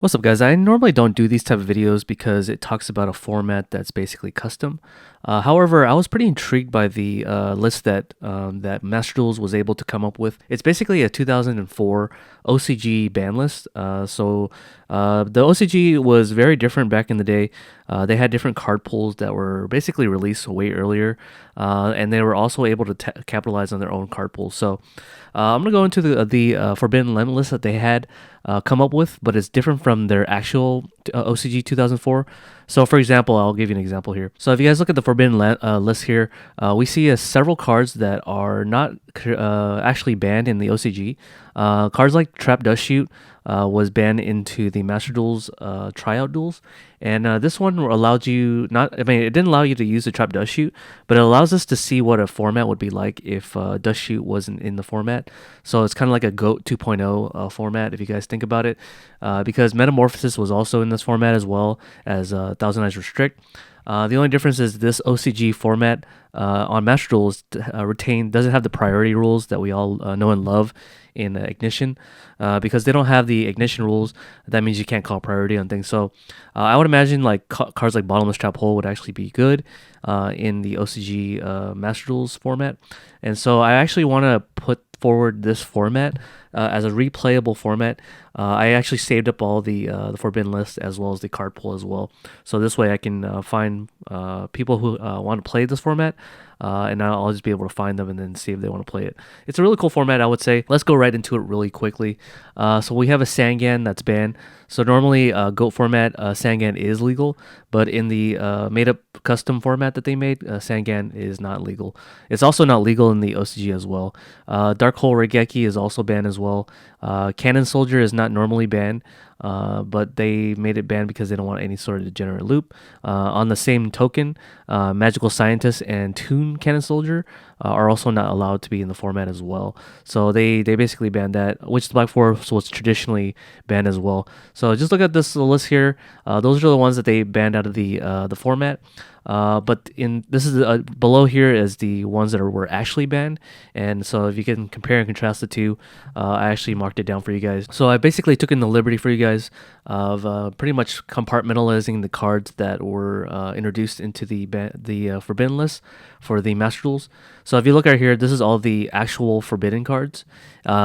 What's up, guys? I normally don't do these type of videos because it talks about a format that's basically custom. However, I was pretty intrigued by the list that Master Duels was able to come up with. It's basically a 2004 OCG ban list. The OCG was very different back in the day. They had different card pools that were basically released way earlier, and they were also able to capitalize on their own card pools. I'm gonna go into the Forbidden Limit list that they had come up with, but it's different from their actual OCG 2004. So, for example, I'll give you an example here. So, if you guys look at the Forbidden list here, we see several cards that are not actually banned in the OCG. Cards like Trap Dust Shoot was banned into the Master Duels tryout duels, and this one allowed you not. I mean, it didn't allow you to use the Trap Dust Shoot, but it allows us to see what a format would be like if Dust Shoot wasn't in the format. So it's kind of like a GOAT 2.0 format if you guys think about it, because Metamorphosis was also in this format as well as Thousand Eyes Restrict. The only difference is this OCG format on Master Duels doesn't have the priority rules that we all know and love in Ignition, because they don't have the Ignition rules. That means you can't call priority on things. So I would imagine like cards like Bottomless Trap Hole would actually be good in the OCG Master Duels format. And so I actually want to put forward this format as a replayable format. I actually saved up all the Forbidden list as well as the card pool as well. So this way I can find people who want to play this format, and I'll just be able to find them and then see if they want to play it. It's a really cool format, I would say. Let's go right into it really quickly. So we have a Sangan that's banned. So normally GOAT format, Sangan is legal, but in the made-up custom format that they made, Sangan is not legal. It's also not legal in the OCG as well. Dark Hole Regeki is also banned as well. Cannon Soldier is not normally banned, but they made it banned because they don't want any sort of degenerate loop. On the same token, Magical Scientist and Toon Cannon Soldier are also not allowed to be in the format as well. So they basically banned that, which the Black Forest was traditionally banned as well. So just look at this list here. Those are the ones that they banned out of the format. But in this is below here is the ones that were actually banned, and so if you can compare and contrast the two, I actually marked it down for you guys. So I basically took in the liberty for you guys of pretty much compartmentalizing the cards that were introduced into the forbidden list for the Master Duels. So if you look right here, this is all the actual forbidden cards.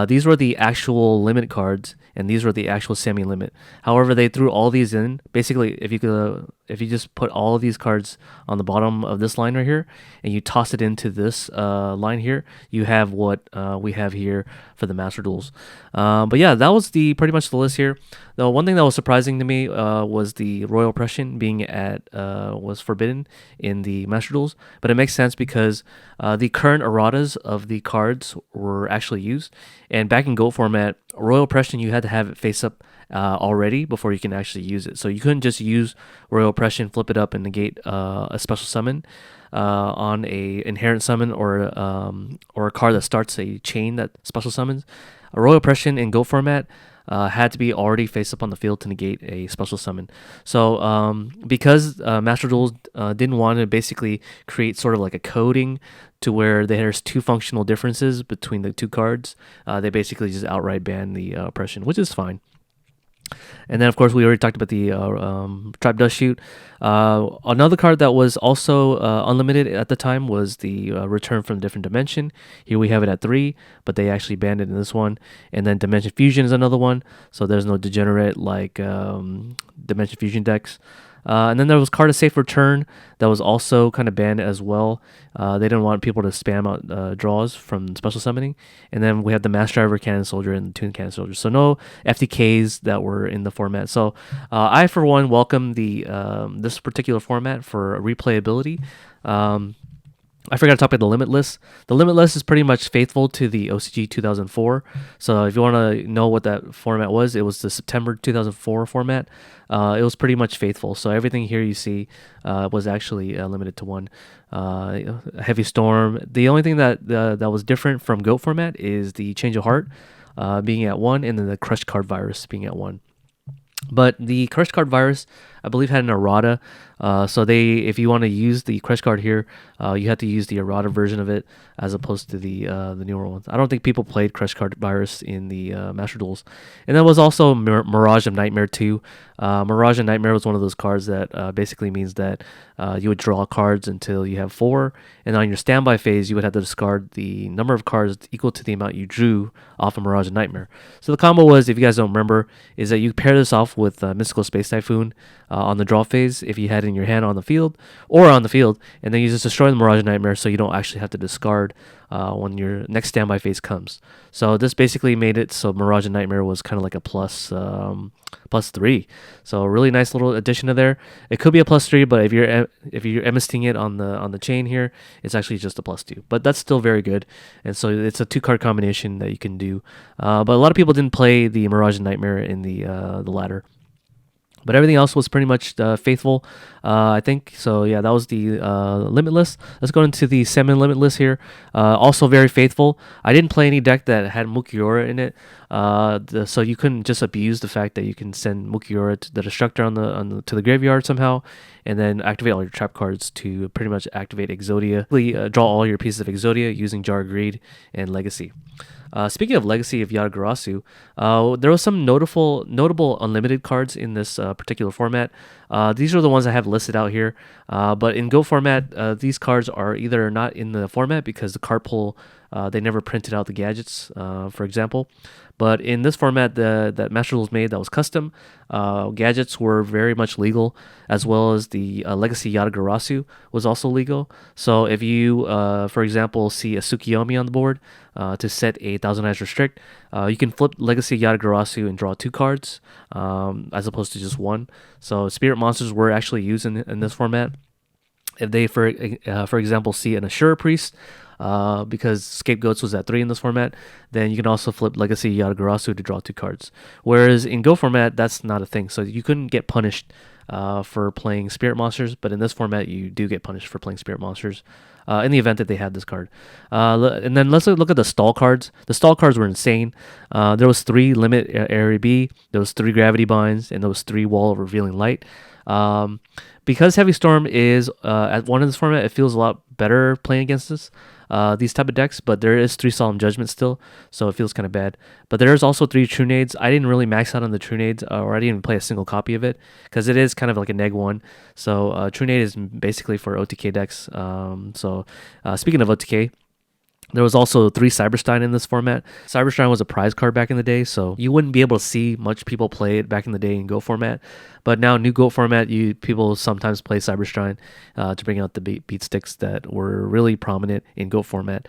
These were the actual limit cards, and these were the actual semi-limit. However, they threw all these in. Basically, if you just put all of these cards on the bottom of this line right here, and you toss it into this line here, you have what we have here for the Master Duels. But yeah, that was pretty much the list here. The one thing that was surprising to me was the Royal Oppression being was forbidden in the Master Duels, but it makes sense because the current erratas of the cards were actually used, and back in GOAT format, Royal Oppression you had to have it face up already before you can actually use it. So you couldn't just use Royal Oppression, flip it up, and negate a special summon on a inherent summon or a card that starts a chain that special summons. A Royal Oppression in GOAT format had to be already face up on the field to negate a special summon. So because Master Duels didn't want to basically create sort of like a coding to where there's two functional differences between the two cards, they basically just outright banned the oppression, which is fine. And then, of course, we already talked about the Trap Dust Shoot. Another card that was also unlimited at the time was the Return from a Different Dimension. Here we have it at 3, but they actually banned it in this one. And then Dimension Fusion is another one, so there's no degenerate like Dimension Fusion decks. And then there was Card of Safe Return that was also kind of banned as well. They didn't want people to spam out draws from special summoning. And then we have the Mass Driver Cannon Soldier and the Toon Cannon Soldier. So no FTKs that were in the format. So I, for one, welcome this particular format for replayability. I forgot to talk about the limit list. The limit list is pretty much faithful to the OCG 2004. So if you want to know what that format was, it was the September 2004 format. It was pretty much faithful. So everything here you see was actually limited to one. Heavy Storm. The only thing that was different from GOAT format is the Change of Heart being at 1, and then the Crushed Card Virus being at 1. But the Crushed Card Virus, I believe, had an errata If you want to use the crush card here, you have to use the errata version of it as opposed to the newer ones. I don't think people played Crush Card Virus in the Master Duels. And there was also Mirage of Nightmare 2. Mirage of Nightmare was one of those cards that basically means that you would draw cards until you have 4, and on your standby phase, you would have to discard the number of cards equal to the amount you drew off of Mirage of Nightmare. So the combo was, if you guys don't remember, is that you pair this off with Mystical Space Typhoon on the draw phase if you had it in your hand on the field, and then you just destroy the Mirage of Nightmare so you don't actually have to discard when your next standby phase comes. So this basically made it so Mirage of Nightmare was kind of like a +3. So a really nice little addition to there. It could be a +3, but if you're MSTing it on the chain here, it's actually just a +2. But that's still very good. And so it's a 2-card combination that you can do. But a lot of people didn't play the Mirage of Nightmare in the ladder. But everything else was pretty much faithful, I think. So yeah, that was the Limitless. Let's go into the semi-Limitless here. Also very faithful. I didn't play any deck that had Mukiora in it, so you couldn't just abuse the fact that you can send Mukiora to the Destructor to the graveyard somehow, and then activate all your trap cards to pretty much activate Exodia. Draw all your pieces of Exodia using Jar of Greed and Legacy. Speaking of Legacy of Yatagarasu, there was some notable unlimited cards in this particular format. These are the ones I have listed out here. But in Go format, these cards are either not in the format because the card pull, they never printed out the gadgets, for example. But in this format that Master Duels made that was custom, gadgets were very much legal, as well as the Legacy Yatagarasu was also legal. So if you, for example, see a Tsukiyomi on the board to set a Thousand Eyes Restrict, you can flip Legacy Yatagarasu and draw 2 cards as opposed to just 1. So Spirit Monsters were actually used in this format. If they, for example, see an Ashura Priest, because Scapegoats was at 3 in this format, then you can also flip Legacy Yatagarasu to draw 2 cards. Whereas in Go format, that's not a thing. So you couldn't get punished for playing Spirit Monsters, but in this format, you do get punished for playing Spirit Monsters in the event that they had this card. And then let's look at the stall cards. The stall cards were insane. There was 3 Limit Area B, there was 3 Gravity Binds, and there was 3 Wall of Revealing Light. Because Heavy Storm is at 1 in this format, it feels a lot better playing against these type of decks, but there is 3 Solemn Judgment still, so it feels kind of bad. But there's also 3 True Nades. I didn't really max out on the True Nades, or I didn't even play a single copy of it, because it is kind of like a -1. So True Nade is basically for OTK decks. Speaking of OTK, there was also 3 Cyberstein in this format. Cyberstein was a prize card back in the day, so you wouldn't be able to see much people play it back in the day in Go format. But now, new Go format, people sometimes play Cyberstein to bring out the beat sticks that were really prominent in Go format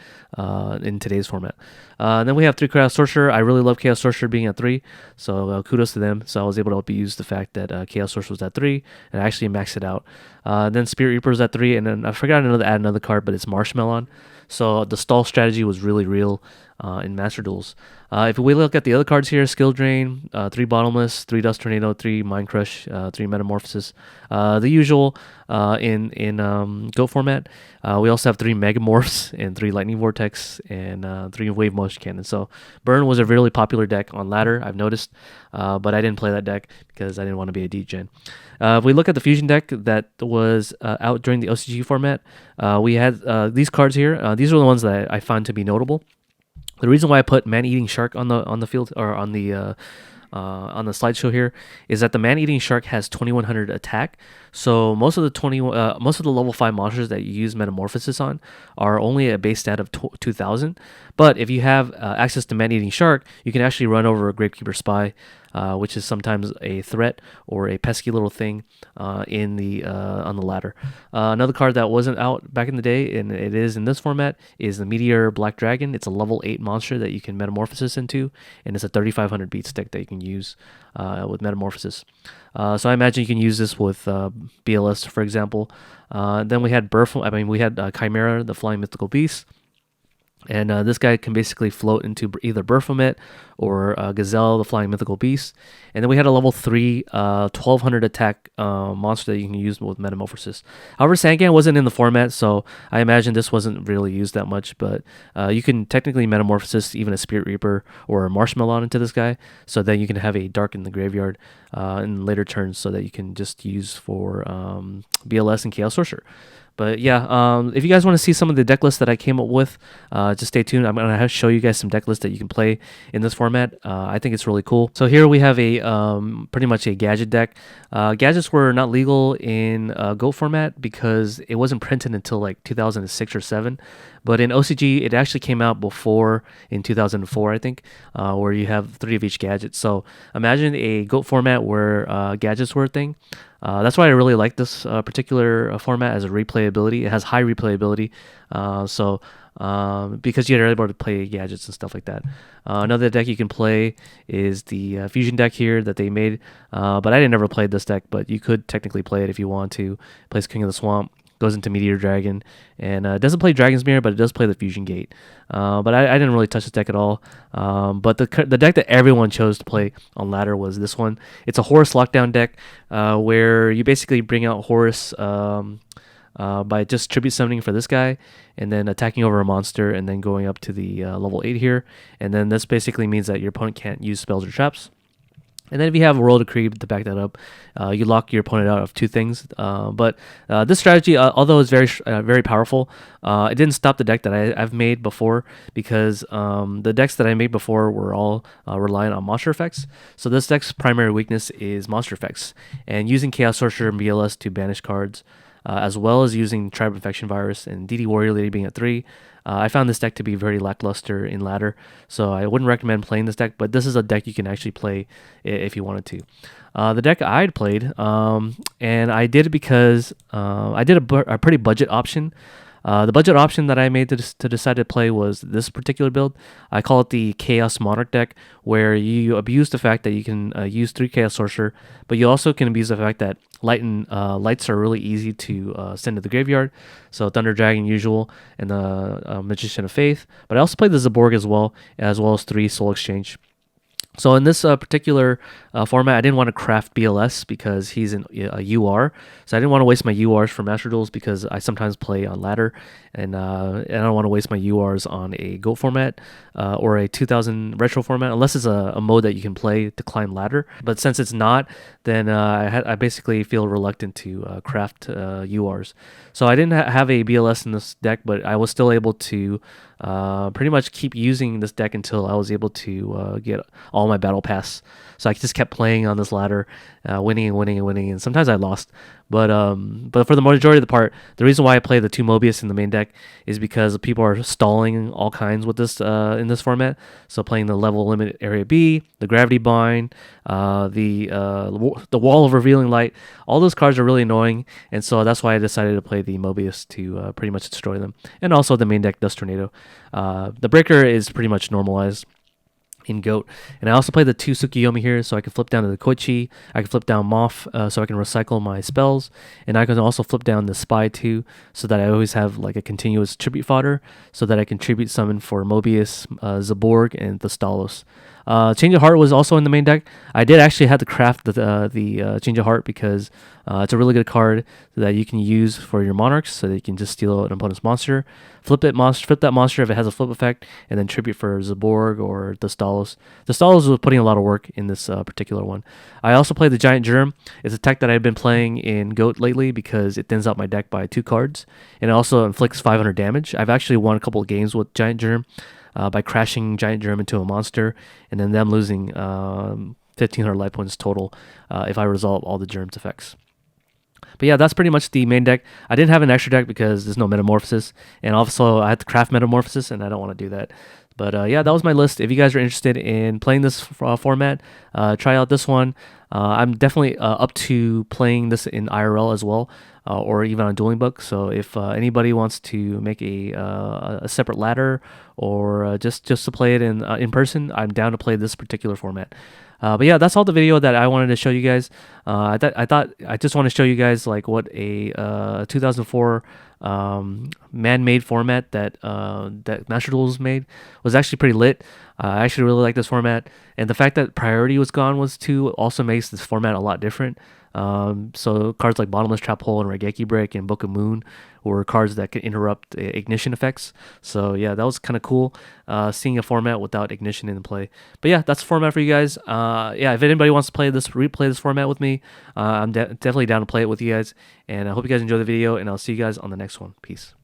in today's format. Then we have 3 Chaos Sorcerer. I really love Chaos Sorcerer being at 3, so kudos to them. So I was able to abuse the fact that Chaos Sorcerer was at 3, and I actually maxed it out. Then Spirit Reaper is at 3, and then I forgot to add another card, but it's Marshmallow. So the stall strategy was really real in Master Duels. If we look at the other cards here, Skill Drain, 3 Bottomless, 3 Dust Tornado, 3 Mind Crush, 3 Metamorphosis. The usual in Go format. We also have 3 Megamorphs and 3 Lightning Vortex and 3 Wave Motion Cannon. So Burn was a really popular deck on ladder, I've noticed, but I didn't play that deck because I didn't want to be a D-Gen. If we look at the Fusion deck that was out during the OCG format, we had these cards here. These are the ones that I found to be notable. The reason why I put Man-Eating Shark on the field, or on the slideshow here, is that the Man-Eating Shark has 2100 attack. So most of the level 5 monsters that you use Metamorphosis on are only a base stat of 2000. But if you have access to Man-Eating Shark, you can actually run over a Gravekeeper Spy, which is sometimes a threat or a pesky little thing on the ladder. Another card that wasn't out back in the day, and it is in this format, is the Meteor Black Dragon. It's a level 8 monster that you can Metamorphosis into, and it's a 3500 beat stick that you can use with Metamorphosis. So I imagine you can use this with BLS, for example. Then we had Chimera, the Flying Mythical Beast. And this guy can basically float into either Baphomet or Gazelle, the Flying Mythical Beast. And then we had a level 3, 1200 attack monster that you can use with Metamorphosis. However, Sangan wasn't in the format, so I imagine this wasn't really used that much. But you can technically Metamorphosis even a Spirit Reaper or a Marshmallow into this guy, so then you can have a Dark in the Graveyard in later turns, so that you can just use for BLS and Chaos Sorcerer. But yeah, if you guys want to see some of the deck lists that I came up with, just stay tuned. I'm going to show you guys some deck lists that you can play in this format. I think it's really cool. So here we have a pretty much a gadget deck. Gadgets were not legal in GOAT format because it wasn't printed until like 2006 or 7. But in OCG, it actually came out before in 2004, I think, where you have 3 of each gadget. So imagine a GOAT format where gadgets were a thing. That's why I really like this particular format as a replayability. It has high replayability, because you're able to play gadgets and stuff like that. Another deck you can play is the Fusion deck here that they made, but I didn't ever play this deck, but you could technically play it if you want to. Plays King of the Swamp, goes into Meteor Dragon, and it doesn't play Dragon's Mirror, but it does play the Fusion Gate. But I didn't really touch this deck at all. But the deck that everyone chose to play on ladder was this one. It's a Horus Lockdown deck, where you basically bring out Horus by just tribute summoning for this guy, and then attacking over a monster, and then going up to the level 8 here. And then this basically means that your opponent can't use spells or traps. And then if you have a Royal Decree to back that up, you lock your opponent out of 2 things. But this strategy, although it's very powerful, it didn't stop the deck that I've made before, because the decks that I made before were all reliant on monster effects. So this deck's primary weakness is monster effects, and using Chaos Sorcerer and BLS to banish cards, as well as using Tribe Infection Virus and DD Warrior Lady being at 3. I found this deck to be very lackluster in ladder, so I wouldn't recommend playing this deck, but this is a deck you can actually play if you wanted to. The deck I'd played, and I did it because I did a pretty budget option. The budget option that I made to decide to play was this particular build. I call it the Chaos Monarch deck, where you abuse the fact that you can use 3 Chaos Sorcerer, but you also can abuse the fact that lights are really easy to send to the graveyard. So Thunder Dragon usual, and the Magician of Faith. But I also played the Zaborg as well as 3 Soul Exchange. So in this particular format, I didn't want to craft BLS because he's a UR. So I didn't want to waste my URs for Master Duels because I sometimes play on ladder, and I don't want to waste my URs on a GOAT format or a 2000 retro format, unless it's a mode that you can play to climb ladder. But since it's not, then I basically feel reluctant to craft URs. So I didn't have a BLS in this deck, but I was still able to pretty much keep using this deck until I was able to get all my battle pass. So I just kept playing on this ladder, winning and winning and winning, and sometimes I lost. But for the majority of the part, the reason why I play the 2 Mobius in the main deck is because people are stalling all kinds with this in this format. So playing the level limit area B, the Gravity Bind, the Wall of Revealing Light, all those cards are really annoying, and so that's why I decided to play the Mobius to pretty much destroy them. And also the main deck Dust Tornado. The Breaker is pretty much normalized in GOAT. And I also play the 2 Tsukiyomi here, so I can flip down to the Koichi, I can flip down Moth, so I can recycle my spells, and I can also flip down the Spy too, so that I always have like a continuous tribute fodder, so that I can tribute summon for Mobius, Zaborg, and the Stalos. Change of Heart was also in the main deck. I did actually have to craft the Change of Heart because it's a really good card that you can use for your Monarchs, so that you can just steal an opponent's monster, flip that monster if it has a flip effect, and then tribute for Zaborg or the Stalos. The Stalos was putting a lot of work in this particular one. I also played the Giant Germ. It's a tech that I've been playing in GOAT lately because it thins out my deck by 2 cards, and it also inflicts 500 damage. I've actually won a couple of games with Giant Germ by crashing Giant Germ into a monster, and then them losing 1,500 life points total if I resolve all the Germ's effects. But yeah, that's pretty much the main deck. I didn't have an extra deck because there's no Metamorphosis, and also I had to craft Metamorphosis, and I don't want to do that. But yeah, that was my list. If you guys are interested in playing this format, try out this one. I'm definitely up to playing this in IRL as well. or even on Dueling Book. So if anybody wants to make a separate ladder or just to play it in person, I'm down to play this particular format. But yeah, that's all the video that I wanted to show you guys. I thought I just want to show you guys like what a 2004 man-made format that Master Duels made was actually pretty lit. I actually really like this format, and the fact that priority was gone was too also makes this format a lot different. So cards like Bottomless Trap Hole and Regeki Break and Book of Moon were cards that could interrupt ignition effects. So yeah, that was kind of cool, seeing a format without ignition in play. But yeah, that's the format for you guys. Yeah, if anybody wants to replay this format with me, I'm definitely down to play it with you guys. And I hope you guys enjoy the video, and I'll see you guys on the next one. Peace.